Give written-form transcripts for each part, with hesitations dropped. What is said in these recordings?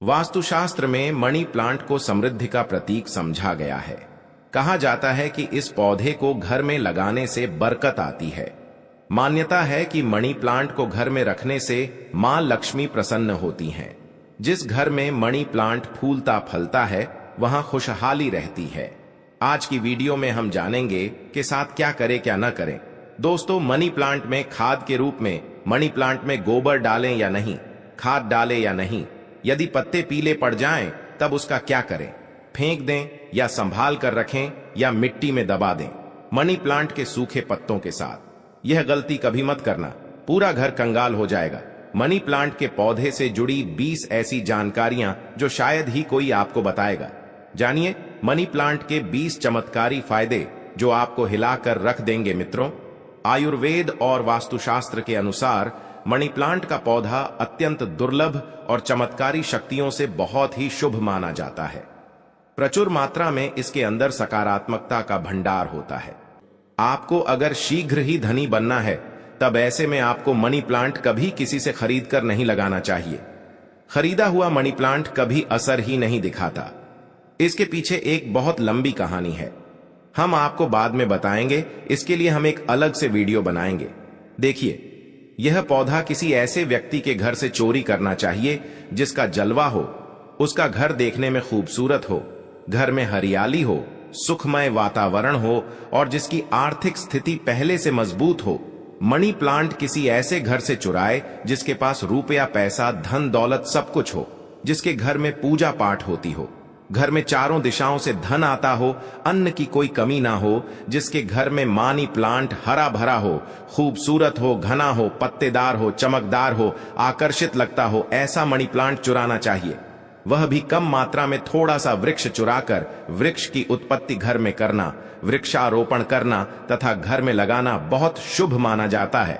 वास्तुशास्त्र में money plant को समृद्धि का प्रतीक समझा गया है। कहा जाता है कि इस पौधे को घर में लगाने से बरकत आती है। मान्यता है कि मनी प्लांट को घर में रखने से मां लक्ष्मी प्रसन्न होती हैं। जिस घर में मनी प्लांट फूलता फलता है वहां खुशहाली रहती है। आज की वीडियो में हम जानेंगे कि साथ क्या करें क्या न करें। दोस्तों, मनी प्लांट में खाद के रूप में मनी प्लांट में गोबर डालें या नहीं, खाद डालें या नहीं, यदि पत्ते पीले पड़ जाएं तब उसका क्या करें, फेंक दें या संभाल कर रखें या मिट्टी में दबा दें मनी प्लांट के सूखे पत्तों के साथ। यह गलती कभी मत करना, पूरा घर कंगाल हो जाएगा। मनी प्लांट के पौधे से जुड़ी 20 ऐसी जानकारियां जो शायद ही कोई आपको बताएगा। जानिए मनी प्लांट के 20 चमत्कारी फायदे जो आपको हिलाकर रख देंगे। मित्रों, आयुर्वेद और वास्तुशास्त्र के अनुसार मनी प्लांट का पौधा अत्यंत दुर्लभ और चमत्कारी शक्तियों से बहुत ही शुभ माना जाता है। प्रचुर मात्रा में इसके अंदर सकारात्मकता का भंडार होता है। आपको अगर शीघ्र ही धनी बनना है तब ऐसे में आपको मनी प्लांट कभी किसी से खरीद कर नहीं लगाना चाहिए। खरीदा हुआ मनी प्लांट कभी असर ही नहीं दिखाता। इसके पीछे एक बहुत लंबी कहानी है, हम आपको बाद में बताएंगे। इसके लिए हम एक अलग से वीडियो बनाएंगे। देखिए, यह पौधा किसी ऐसे व्यक्ति के घर से चोरी करना चाहिए जिसका जलवा हो, उसका घर देखने में खूबसूरत हो, घर में हरियाली हो, सुखमय वातावरण हो और जिसकी आर्थिक स्थिति पहले से मजबूत हो। मनी प्लांट किसी ऐसे घर से चुराए जिसके पास रुपया पैसा धन दौलत सब कुछ हो, जिसके घर में पूजा पाठ होती हो, घर में चारों दिशाओं से धन आता हो, अन्न की कोई कमी ना हो, जिसके घर में मनी प्लांट हरा भरा हो, खूबसूरत हो, घना हो, पत्तेदार हो, चमकदार हो, आकर्षित लगता हो, ऐसा मनी प्लांट चुराना चाहिए। वह भी कम मात्रा में थोड़ा सा वृक्ष चुराकर वृक्ष की उत्पत्ति घर में करना, वृक्षारोपण करना तथा घर में लगाना बहुत शुभ माना जाता है।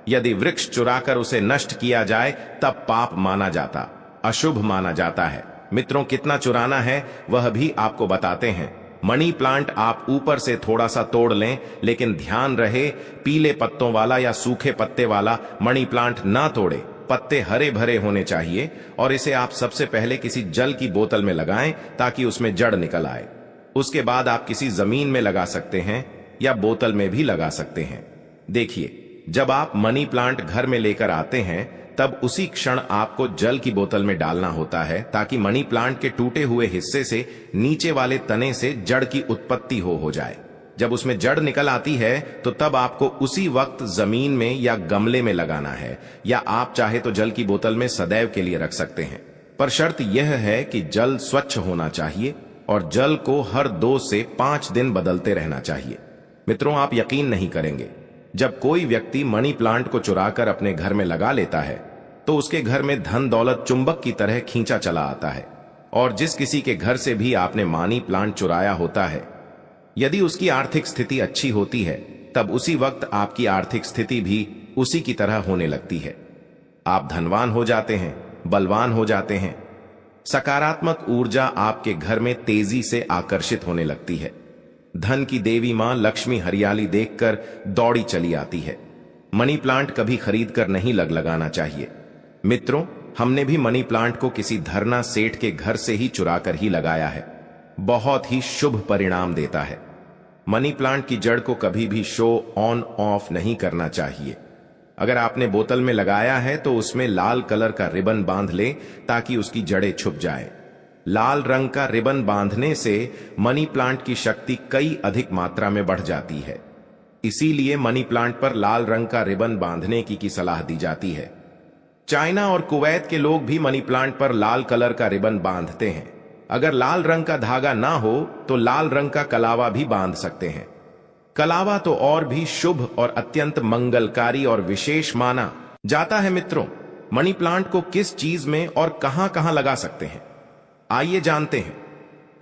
यदि वृक्ष चुराकर उसे नष्ट किया जाए तब पाप माना जाता, अशुभ माना जाता है। मित्रों, कितना चुराना है वह भी आपको बताते हैं। मनी प्लांट आप ऊपर से थोड़ा सा तोड़ लें, लेकिन ध्यान रहे पीले पत्तों वाला या सूखे पत्ते वाला मनी प्लांट ना तोड़े। पत्ते हरे भरे होने चाहिए और इसे आप सबसे पहले किसी जल की बोतल में लगाएं ताकि उसमें जड़ निकल आए। उसके बाद आप किसी जमीन में लगा सकते हैं या बोतल में भी लगा सकते हैं। देखिए, जब आप मनी प्लांट घर में लेकर आते हैं तब उसी क्षण आपको जल की बोतल में डालना होता है ताकि मनी प्लांट के टूटे हुए हिस्से से नीचे वाले तने से जड़ की उत्पत्ति हो जाए। जब उसमें जड़ निकल आती है तो तब आपको उसी वक्त जमीन में या गमले में लगाना है, या आप चाहे तो जल की बोतल में सदैव के लिए रख सकते हैं। पर शर्त यह है कि जल स्वच्छ होना चाहिए और जल को हर 2 से 5 दिन बदलते रहना चाहिए। मित्रों, आप यकीन नहीं करेंगे, जब कोई व्यक्ति मनी प्लांट को चुराकर अपने घर में लगा लेता है तो उसके घर में धन दौलत चुंबक की तरह खींचा चला आता है। और जिस किसी के घर से भी आपने मनी प्लांट चुराया होता है, यदि उसकी आर्थिक स्थिति अच्छी होती है तब उसी वक्त आपकी आर्थिक स्थिति भी उसी की तरह होने लगती है। आप धनवान हो जाते हैं, बलवान हो जाते हैं। सकारात्मक ऊर्जा आपके घर में तेजी से आकर्षित होने लगती है। धन की देवी मां लक्ष्मी हरियाली देखकर दौड़ी चली आती है। मनी प्लांट कभी खरीद कर नहीं लगाना चाहिए। मित्रों, हमने भी मनी प्लांट को किसी धरना सेठ के घर से ही चुराकर ही लगाया है। बहुत ही शुभ परिणाम देता है। मनी प्लांट की जड़ को कभी भी शो ऑन ऑफ नहीं करना चाहिए। अगर आपने बोतल में लगाया है तो उसमें लाल कलर का रिबन बांध ले ताकि उसकी जड़ें छुप जाए। लाल रंग का रिबन बांधने से मनी प्लांट की शक्ति कई अधिक मात्रा में बढ़ जाती है। इसीलिए मनी प्लांट पर लाल रंग का रिबन बांधने की सलाह दी जाती है। चाइना और कुवैत के लोग भी मनी प्लांट पर लाल कलर का रिबन बांधते हैं। अगर लाल रंग का धागा ना हो तो लाल रंग का कलावा भी बांध सकते हैं। कलावा तो और भी शुभ और अत्यंत मंगलकारी और विशेष माना जाता है। मित्रों, मनी प्लांट को किस चीज में और कहां कहां लगा सकते हैं, आइए जानते हैं।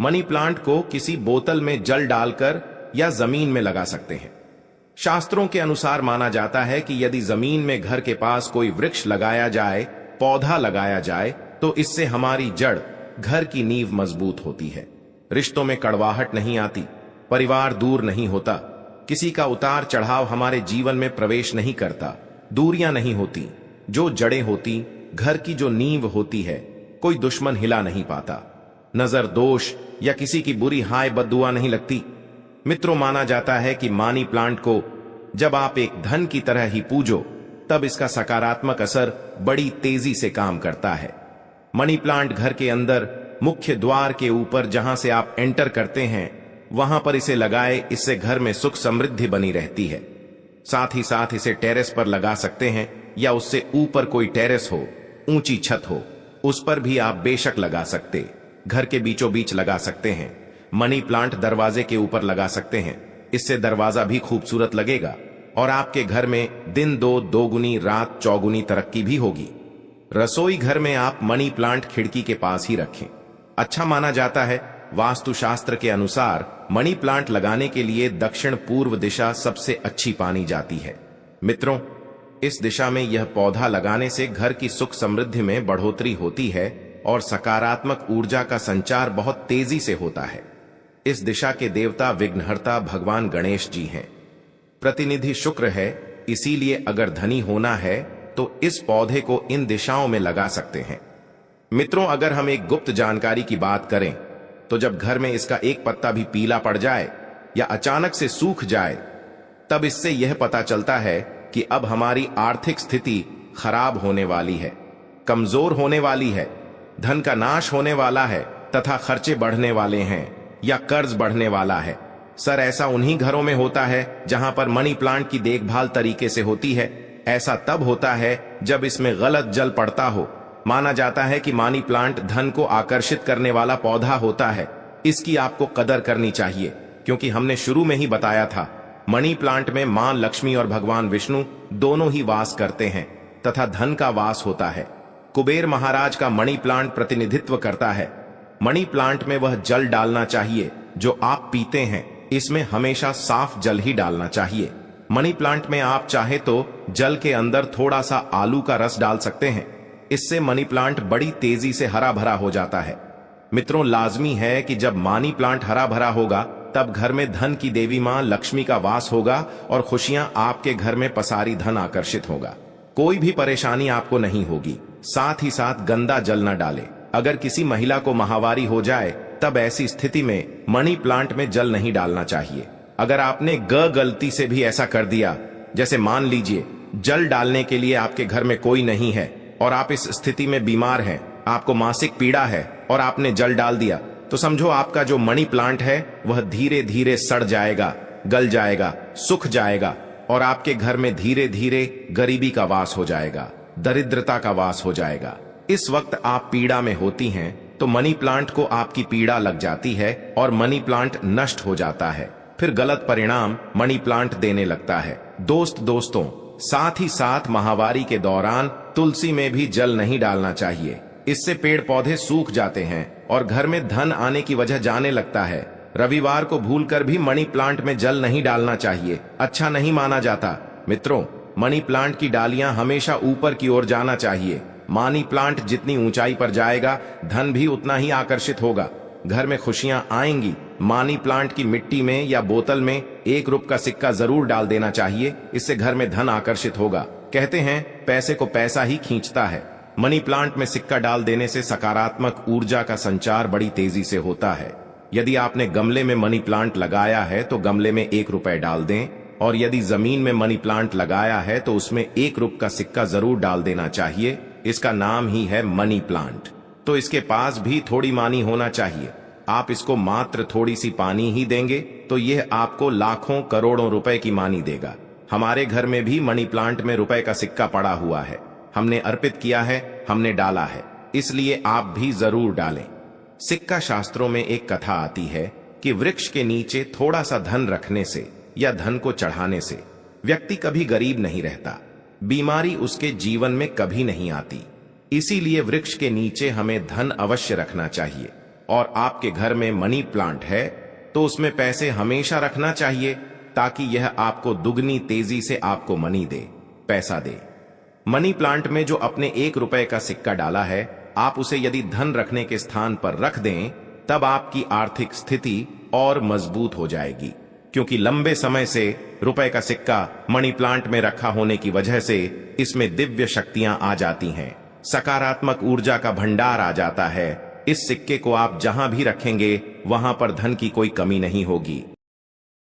मनी प्लांट को किसी बोतल में जल डालकर या जमीन में लगा सकते हैं। शास्त्रों के अनुसार माना जाता है कि यदि जमीन में घर के पास कोई वृक्ष लगाया जाए, पौधा लगाया जाए, तो इससे हमारी जड़, घर की नींव मजबूत होती है। रिश्तों में कड़वाहट नहीं आती, परिवार दूर नहीं होता, किसी का उतार चढ़ाव हमारे जीवन में प्रवेश नहीं करता, दूरियां नहीं होती। जो जड़ें होती, घर की जो नींव होती है, कोई दुश्मन हिला नहीं पाता, नजर दोष या किसी की बुरी हाय बद्दुआ नहीं लगती। मित्रों, माना जाता है कि मनी प्लांट को जब आप एक धन की तरह ही पूजो, तब इसका सकारात्मक असर बड़ी तेजी से काम करता है। मनी प्लांट घर के अंदर मुख्य द्वार के ऊपर जहां से आप एंटर करते हैं, वहां पर इसे लगाए। इससे घर में सुख समृद्धि बनी रहती है। साथ ही साथ इसे टेरेस पर लगा सकते हैं, या उससे ऊपर कोई टेरेस हो, ऊंची छत हो, उस पर भी आप बेशक लगा सकते। घर के बीचों बीच लगा सकते हैं। मनी प्लांट दरवाजे के ऊपर लगा सकते हैं। इससे दरवाजा भी खूबसूरत लगेगा और आपके घर में दिन दो दोगुनी रात चौगुनी तरक्की भी होगी। रसोई घर में आप मनी प्लांट खिड़की के पास ही रखें। अच्छा माना जाता है। वास्तुशास्त्र के अनुसार मनी प्लांट लगाने के लिए दक्षिण पूर्व दिशा सबसे अच्छी मानी जाती है। मित्रों, इस दिशा में यह पौधा लगाने से घर की सुख समृद्धि में बढ़ोतरी होती है और सकारात्मक ऊर्जा का संचार बहुत तेजी से होता है। इस दिशा के देवता विघ्नहर्ता भगवान गणेश जी हैं। प्रतिनिधि शुक्र है, इसीलिए अगर धनी होना है तो इस पौधे को इन दिशाओं में लगा सकते हैं। मित्रों, अगर हम एक गुप्त जानकारी की बात करें तो जब घर में इसका एक पत्ता भी पीला पड़ जाए या अचानक से सूख जाए, तब इससे यह पता चलता है कि अब हमारी आर्थिक स्थिति खराब होने वाली है, कमजोर होने वाली है, धन का नाश होने वाला है तथा खर्चे बढ़ने वाले हैं या कर्ज बढ़ने वाला है। सर, ऐसा उन्हीं घरों में होता है जहां पर मनी प्लांट की देखभाल तरीके से होती है। ऐसा तब होता है जब इसमें गलत जल पड़ता हो। माना जाता है कि मनी प्लांट धन को आकर्षित करने वाला पौधा होता है। इसकी आपको कदर करनी चाहिए, क्योंकि हमने शुरू में ही बताया था, मनी प्लांट में मां लक्ष्मी और भगवान विष्णु दोनों ही वास करते हैं तथा धन का वास होता है। कुबेर महाराज का मनी प्लांट प्रतिनिधित्व करता है। मनी प्लांट में वह जल डालना चाहिए जो आप पीते हैं। इसमें हमेशा साफ जल ही डालना चाहिए। मनी प्लांट में आप चाहे तो जल के अंदर थोड़ा सा आलू का रस डाल सकते हैं। इससे मनी प्लांट बड़ी तेजी से हरा भरा हो जाता है। मित्रों, लाजमी है कि जब मनी प्लांट हरा भरा होगा तब घर में धन की देवी मां लक्ष्मी का वास होगा और खुशियां आपके घर में पसारी धन आकर्षित होगा। कोई भी परेशानी आपको नहीं होगी। साथ ही साथ गंदा जल न डालें। अगर किसी महिला को माहवारी हो जाए तब ऐसी स्थिति में मनी प्लांट में जल नहीं डालना चाहिए। अगर आपने गलती से भी ऐसा कर दिया, जैसे मान लीजिए जल डालने के लिए आपके घर में कोई नहीं है और आप इस स्थिति में बीमार हैं, आपको मासिक पीड़ा है और आपने जल डाल दिया, तो समझो आपका जो मनी प्लांट है वह धीरे धीरे सड़ जाएगा, गल जाएगा, सूख जाएगा और आपके घर में धीरे धीरे गरीबी का वास हो जाएगा, दरिद्रता का वास हो जाएगा। इस वक्त आप पीड़ा में होती हैं तो मनी प्लांट को आपकी पीड़ा लग जाती है और मनी प्लांट नष्ट हो जाता है। फिर गलत परिणाम मनी प्लांट देने लगता है। दोस्तों, साथ ही साथ माहवारी के दौरान तुलसी में भी जल नहीं डालना चाहिए। इससे पेड़ पौधे सूख जाते हैं और घर में धन आने की वजह जाने लगता है। रविवार को भूलकर भी मनी प्लांट में जल नहीं डालना चाहिए, अच्छा नहीं माना जाता। मित्रों, मनी प्लांट की डालियां हमेशा ऊपर की ओर जाना चाहिए। मनी प्लांट जितनी ऊंचाई पर जाएगा, धन भी उतना ही आकर्षित होगा, घर में खुशियां आएंगी। मनी प्लांट की मिट्टी में या बोतल में ₹1 का सिक्का जरूर डाल देना चाहिए, इससे घर में धन आकर्षित होगा। कहते हैं पैसे को पैसा ही खींचता है। मनी प्लांट में सिक्का डाल देने से सकारात्मक ऊर्जा का संचार बड़ी तेजी से होता है। यदि आपने गमले में मनी प्लांट लगाया है तो गमले में ₹1 डाल दें, और यदि जमीन में मनी प्लांट लगाया है तो उसमें ₹1 का सिक्का जरूर डाल देना चाहिए। इसका नाम ही है मनी प्लांट। तो इसके पास भी थोड़ी मानी होना चाहिए। आप इसको मात्र थोड़ी सी पानी ही देंगे तो यह आपको लाखों करोड़ों रुपए की मानी देगा। हमारे घर में भी मनी प्लांट में रुपए का सिक्का पड़ा हुआ है। हमने अर्पित किया है, हमने डाला है, इसलिए आप भी जरूर डालें। सिक्का शास्त्रों में एक कथा आती है कि वृक्ष के नीचे थोड़ा सा धन रखने से या धन को चढ़ाने से व्यक्ति कभी गरीब नहीं रहता, बीमारी उसके जीवन में कभी नहीं आती। इसीलिए वृक्ष के नीचे हमें धन अवश्य रखना चाहिए। और आपके घर में मनी प्लांट है तो उसमें पैसे हमेशा रखना चाहिए, ताकि यह आपको दुगनी तेजी से आपको मनी दे, पैसा दे। मनी प्लांट में जो अपने ₹1 का सिक्का डाला है, आप उसे यदि धन रखने के स्थान पर रख दें, तब आपकी आर्थिक स्थिति और मजबूत हो जाएगी, क्योंकि लंबे समय से रुपए का सिक्का मनी प्लांट में रखा होने की वजह से इसमें दिव्य शक्तियां आ जाती हैं। सकारात्मक ऊर्जा का भंडार आ जाता है। इस सिक्के को आप जहां भी रखेंगे वहां पर धन की कोई कमी नहीं होगी।